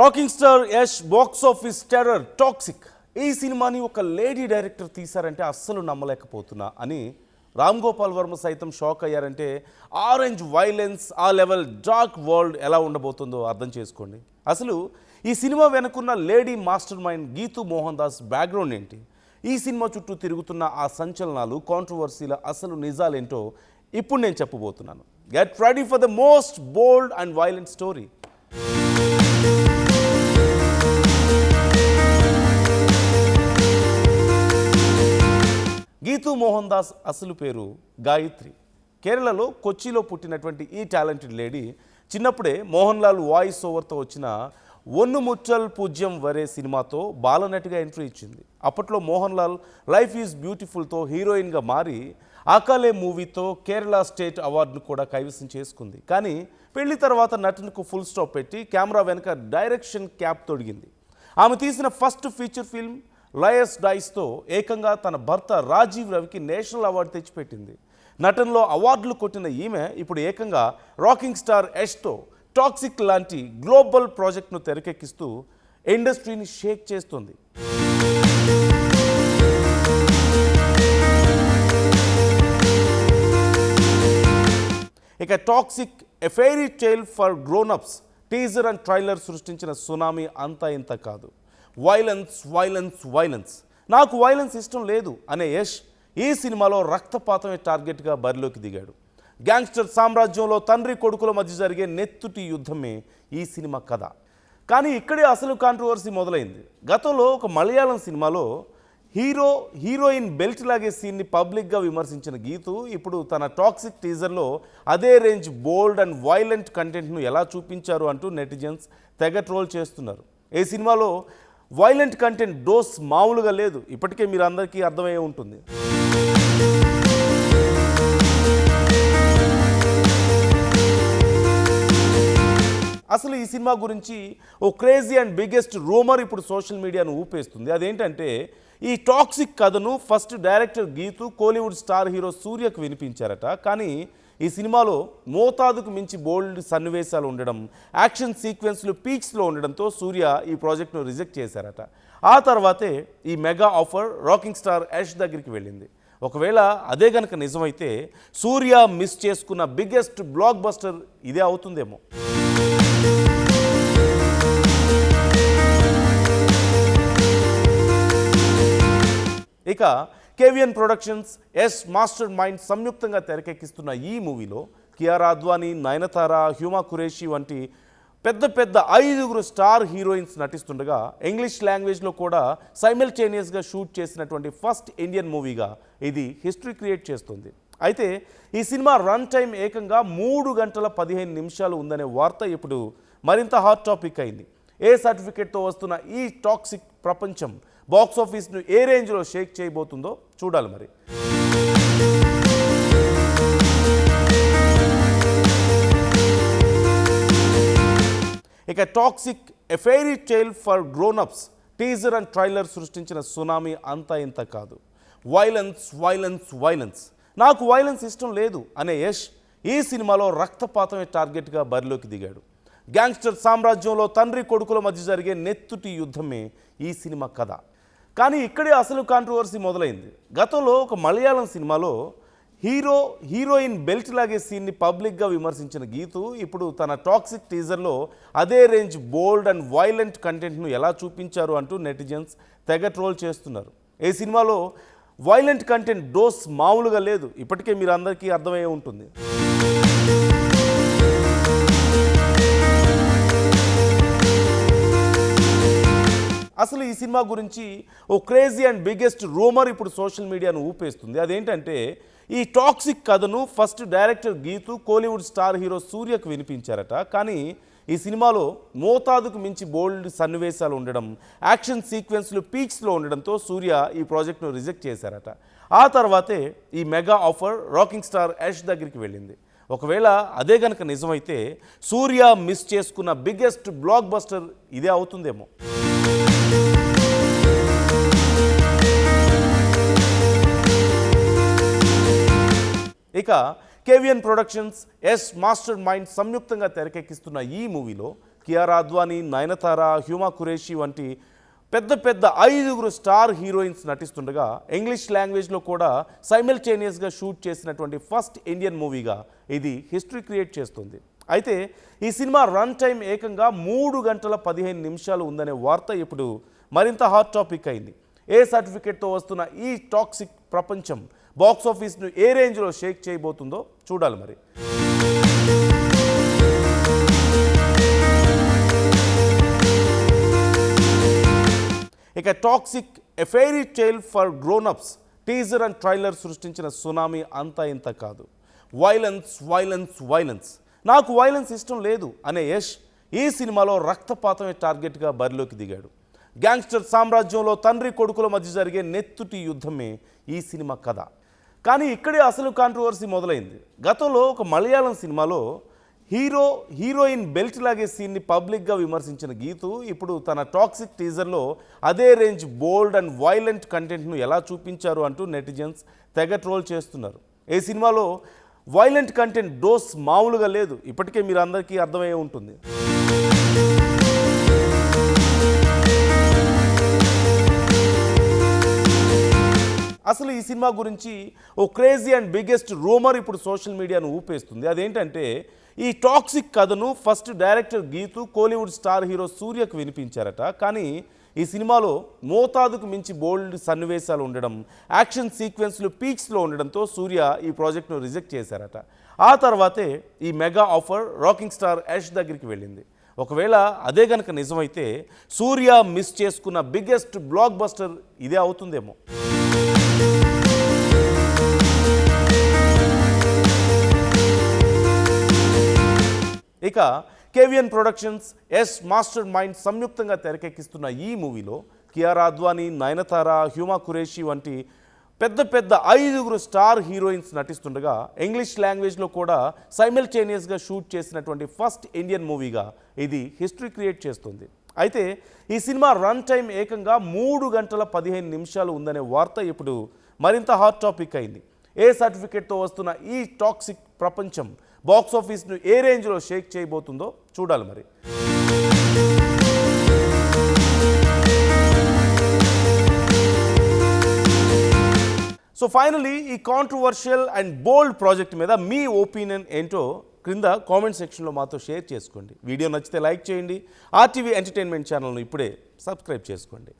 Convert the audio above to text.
Rocking star Yash box office terror toxic ఈ సినిమాని ఒక లేడీ డైరెక్టర్ తీశారంటే అస్సలు నమ్మలేకపోతున్నా అని రామ్ గోపాల్ వర్మ సైతం షాక్ అయ్యారంటే ఆరెంజ్ వైలెన్స్ ఆ లెవెల్ డార్క్ వరల్డ్ ఎలా ఉండబోతుందో అర్థం చేసుకోండి. అసలు ఈ సినిమా వెనుకున్న lady master mind Geethu Mohan Das background ఏంటి, ఈ సినిమా చుట్టూ తిరుగుతున్న ఆ సంచలనాలు కాంట్రవర్సీల అసలు నిజాలేంటో ఇప్పుడు నేను చెప్పబోతున్నాను. Get ready for the most bold and violent story. Geethu Mohan Das అసలు పేరు గాయత్రి. కేరళలో కొచ్చిలో పుట్టినటువంటి ఈ టాలెంటెడ్ లేడీ చిన్నప్పుడే మోహన్ లాల్ వాయిస్ ఓవర్తో వచ్చిన ఒన్ను ముచ్చల్ పూజ్యం వరే సినిమాతో బాలనటిగా ఎంట్రీ ఇచ్చింది. అప్పట్లో మోహన్ లాల్ లైఫ్ ఈజ్ బ్యూటిఫుల్తో హీరోయిన్గా మారి ఆకాలే మూవీతో కేరళ స్టేట్ అవార్డును కూడా కైవసం చేసుకుంది. కానీ పెళ్లి తర్వాత నటనకు ఫుల్ స్టాప్ పెట్టి కెమెరా వెనుక డైరెక్షన్ క్యాప్ తొడిగింది. ఆమె తీసిన ఫస్ట్ ఫీచర్ ఫిల్మ్ లయర్స్ డైస్తో ఏకంగా తన భర్త రాజీవ్ రవికి నేషనల్ అవార్డు తెచ్చిపెట్టింది. నటనలో అవార్డులు కొట్టిన ఈమె ఇప్పుడు ఏకంగా రాకింగ్ స్టార్ యష్తో టాక్సిక్ లాంటి గ్లోబల్ ప్రాజెక్ట్ను తెరకెక్కిస్తూ ఇండస్ట్రీని షేక్ చేస్తుంది. ఇక Toxic a fairy tale for grownups teaser and trailer సృష్టించిన సునామీ అంతా ఇంత కాదు. వైలెన్స్ వైలెన్స్ వైలెన్స్, నాకు వైలెన్స్ ఇష్టం లేదు అనే యష్ ఈ సినిమాలో రక్తపాతమే టార్గెట్గా బరిలోకి దిగాడు. గ్యాంగ్స్టర్ సామ్రాజ్యంలో తండ్రి కొడుకుల మధ్య జరిగే నెత్తుటి యుద్ధమే ఈ సినిమా కథ. కానీ ఇక్కడే అసలు కాంట్రవర్సీ మొదలైంది. గతంలో ఒక మలయాళం సినిమాలో హీరోయిన్ బెల్ట్ లాగే సీన్ని పబ్లిక్గా విమర్శించిన గీతూ ఇప్పుడు తన టాక్సిక్ టీజర్లో అదే రేంజ్ బోల్డ్ అండ్ వైలెంట్ కంటెంట్ను ఎలా చూపించారు అంటూ నెటిజన్స్ తెగ ట్రోల్ చేస్తున్నారు. ఈ సినిమాలో వైలెంట్ కంటెంట్ డోస్ మామూలుగా లేదు, ఇప్పటికే మీరు అందరికీ అర్థమయ్యే ఉంటుంది. అసలు ఈ సినిమా గురించి ఓ క్రేజీ అండ్ బిగ్గెస్ట్ రూమర్ ఇప్పుడు సోషల్ మీడియాను ఊపేస్తుంది. అదేంటంటే ఈ టాక్సిక్ కథను first director Geetu Kollywood star hero సూర్యకు వినిపించారట. కానీ ఈ సినిమాలో మోతాదుకు మించి బోల్డ్ సన్నివేశాలు ఉండడం, యాక్షన్ సీక్వెన్స్లు పీక్స్లో ఉండడంతో సూర్య ఈ ప్రాజెక్ట్ను రిజెక్ట్ చేశారట. ఆ తర్వాతే ఈ mega offer rocking star Yash దగ్గరికి వెళ్ళింది. ఒకవేళ అదే గనక నిజమైతే సూర్య మిస్ చేసుకున్న బిగ్గెస్ట్ బ్లాక్ బస్టర్ ఇదే అవుతుందేమో. ఇక KVN productions Yash master mind సంయుక్తంగా తెరకెక్కిస్తున్న ఈ మూవీలో కియారా అద్వానీ, నయనతార, హ్యూమా ఖురేషి వంటి పెద్ద 5 స్టార్ హీరోయిన్స్ నటిస్తుండగా ఇంగ్లీష్ లాంగ్వేజ్లో కూడా సైమల్టేనియస్గా షూట్ చేసినటువంటి ఫస్ట్ ఇండియన్ మూవీగా ఇది హిస్టరీ క్రియేట్ చేస్తుంది. అయితే ఈ సినిమా రన్ టైం ఏకంగా 3 గంటల 15 నిమిషాలు ఉందనే వార్త ఇప్పుడు మరింత హాట్ టాపిక్ అయింది. ఏ సర్టిఫికేట్తో వస్తున్న ఈ టాక్సిక్ ప్రపంచం బాక్స్ ఆఫీస్ను ఏ రేంజ్లో షేక్ చేయబోతుందో చూడాలి మరి. ఇక Toxic a fairy tale for grownups teaser and trailer సృష్టించిన సునామీ అంతా ఇంత కాదు. వైలెన్స్ వైలెన్స్ వైలెన్స్, నాకు వైలెన్స్ ఇష్టం లేదు అనే యష్ ఈ సినిమాలో రక్తపాతమే టార్గెట్గా బరిలోకి దిగాడు. గ్యాంగ్స్టర్ సామ్రాజ్యంలో తండ్రి కొడుకుల మధ్య జరిగే నెత్తుటి యుద్ధమే ఈ సినిమా కథ. కానీ ఇక్కడే అసలు కాంట్రవర్సీ మొదలైంది. గతంలో ఒక మలయాళం సినిమాలో హీరోయిన్ బెల్ట్ లాగే సీన్ని పబ్లిక్గా విమర్శించిన గీతూ ఇప్పుడు తన టాక్సిక్ టీజర్లో అదే రేంజ్ బోల్డ్ అండ్ వైలెంట్ కంటెంట్ను ఎలా చూపించారు అంటూ నెటిజన్స్ తెగ ట్రోల్ చేస్తున్నారు. ఈ సినిమాలో వైలెంట్ కంటెంట్ డోస్ మామూలుగా లేదు, ఇప్పటికే మీరు అందరికీ అర్థమయ్యే ఉంటుంది. అసలు ఈ సినిమా గురించి ఓ క్రేజీ అండ్ బిగ్గెస్ట్ రూమర్ ఇప్పుడు సోషల్ మీడియాను ఊపేస్తుంది. అదేంటంటే ఈ టాక్సిక్ కథను first director Geetu Kollywood star hero సూర్యకు వినిపించారట. కానీ ఈ సినిమాలో మోతాదుకు మించి బోల్డ్ సన్నివేశాలు ఉండడం, యాక్షన్ సీక్వెన్స్లు పీక్స్లో ఉండడంతో సూర్య ఈ ప్రాజెక్ట్ను రిజెక్ట్ చేశారట. ఆ తర్వాతే ఈ mega offer rocking star Yash దగ్గరికి వెళ్ళింది. ఒకవేళ అదే గనక నిజమైతే సూర్య మిస్ చేసుకున్న బిగ్గెస్ట్ బ్లాక్ బస్టర్ ఇదే అవుతుందేమో. ఇక KVN productions Yash master mind సంయుక్తంగా తెరకెక్కిస్తున్న ఈ మూవీలో కియారా అద్వానీ, నయనతార, హ్యూమా ఖురేషి వంటి పెద్ద పెద్ద 5 స్టార్ హీరోయిన్స్ నటిస్తుండగా ఇంగ్లీష్ లాంగ్వేజ్లో కూడా సైమల్టేనియస్గా షూట్ చేసినటువంటి ఫస్ట్ ఇండియన్ మూవీగా ఇది హిస్టరీ క్రియేట్ చేస్తుంది. అయితే ఈ సినిమా రన్ టైం ఏకంగా 3 గంటల 15 నిమిషాలు ఉందనే వార్త ఇప్పుడు మరింత హాట్ టాపిక్ అయింది. ఏ సర్టిఫికేట్తో వస్తున్న ఈ టాక్సిక్ ప్రపంచం బాక్స్ ఆఫీస్ను ఏ రేంజ్లో షేక్ చేయబోతుందో చూడాలి మరి. ఇక Toxic a fairy tale for grownups teaser and trailer సృష్టించిన సునామీ అంతా ఇంత కాదు. వైలెన్స్ వైలెన్స్ వైలెన్స్, నాకు వైలెన్స్ ఇష్టం లేదు అనే యష్ ఈ సినిమాలో రక్తపాతమే టార్గెట్గా బరిలోకి దిగాడు. గ్యాంగ్స్టర్ సామ్రాజ్యంలో తండ్రి కొడుకుల మధ్య జరిగే నెత్తుటి యుద్ధమే ఈ సినిమా కథ. కానీ ఇక్కడే అసలు కాంట్రవర్సీ మొదలైంది. గతంలో ఒక మలయాళం సినిమాలో హీరోయిన్ బెల్ట్ లాగే సీన్ని పబ్లిక్గా విమర్శించిన గీతు ఇప్పుడు తన టాక్సిక్ టీజర్లో అదే రేంజ్ బోల్డ్ అండ్ వైలెంట్ కంటెంట్ను ఎలా చూపించారు అంటూ నెటిజన్స్ తెగ ట్రోల్ చేస్తున్నారు. ఈ సినిమాలో వైలెంట్ కంటెంట్ డోస్ మామూలుగా లేదు, ఇప్పటికే మీరు అందరికీ అర్థమయ్యే ఉంటుంది. అసలు ఈ సినిమా గురించి ఓ క్రేజీ అండ్ బిగ్గెస్ట్ రూమర్ ఇప్పుడు సోషల్ మీడియాను ఊపేస్తుంది. అదేంటంటే ఈ టాక్సిక్ కథను first director Geetu Kollywood star hero సూర్యకు వినిపించారట. కానీ ఈ సినిమాలో మోతాదుకు మించి బోల్డ్ సన్నివేశాలు ఉండడం, యాక్షన్ సీక్వెన్స్లు పీక్స్లో ఉండడంతో సూర్య ఈ ప్రాజెక్ట్ను రిజెక్ట్ చేశారట. ఆ తర్వాతే ఈ mega offer rocking star Yash దగ్గరికి వెళ్ళింది. ఒకవేళ అదే గనక నిజమైతే సూర్య మిస్ చేసుకున్న బిగ్గెస్ట్ బ్లాక్ బస్టర్ ఇదే అవుతుందేమో. ఇక కేవిఎన్ ప్రొడక్షన్స్, ఎస్ మాస్టర్ మైండ్ సంయుక్తంగా తెరకెక్కిస్తున్న ఈ మూవీలో కియారా అద్వానీ, నయనతార, హ్యూమా ఖురేషి వంటి పెద్ద పెద్ద 5 స్టార్ హీరోయిన్స్ నటిస్తుండగా ఇంగ్లీష్ లాంగ్వేజ్లో కూడా సైమల్టేనియస్గా షూట్ చేసినటువంటి ఫస్ట్ ఇండియన్ మూవీగా ఇది హిస్టరీ క్రియేట్ చేస్తుంది. అయితే ఈ సినిమా రన్ టైం ఏకంగా 3 గంటల 15 నిమిషాలు ఉందనే వార్త ఇప్పుడు మరింత హాట్ టాపిక్ అయింది. ఏ సర్టిఫికేట్తో వస్తున్న ఈ టాక్సిక్ ప్రపంచం బాక్స్ ఆఫీస్ను ఏ రేంజ్లో షేక్ చేయబోతుందో చూడాలి మరి. సో ఫైనలీ ఈ కాంట్రవర్షియల్ అండ్ బోల్డ్ ప్రాజెక్ట్ మీద మీ ఒపీనియన్ ఏంటో క్రింద కామెంట్ సెక్షన్లో మాతో షేర్ చేసుకోండి. వీడియో నచ్చితే లైక్ చేయండి. ఆర్టీవీ ఎంటర్టైన్మెంట్ ఛానల్ను ఇప్పుడే సబ్స్క్రైబ్ చేసుకోండి.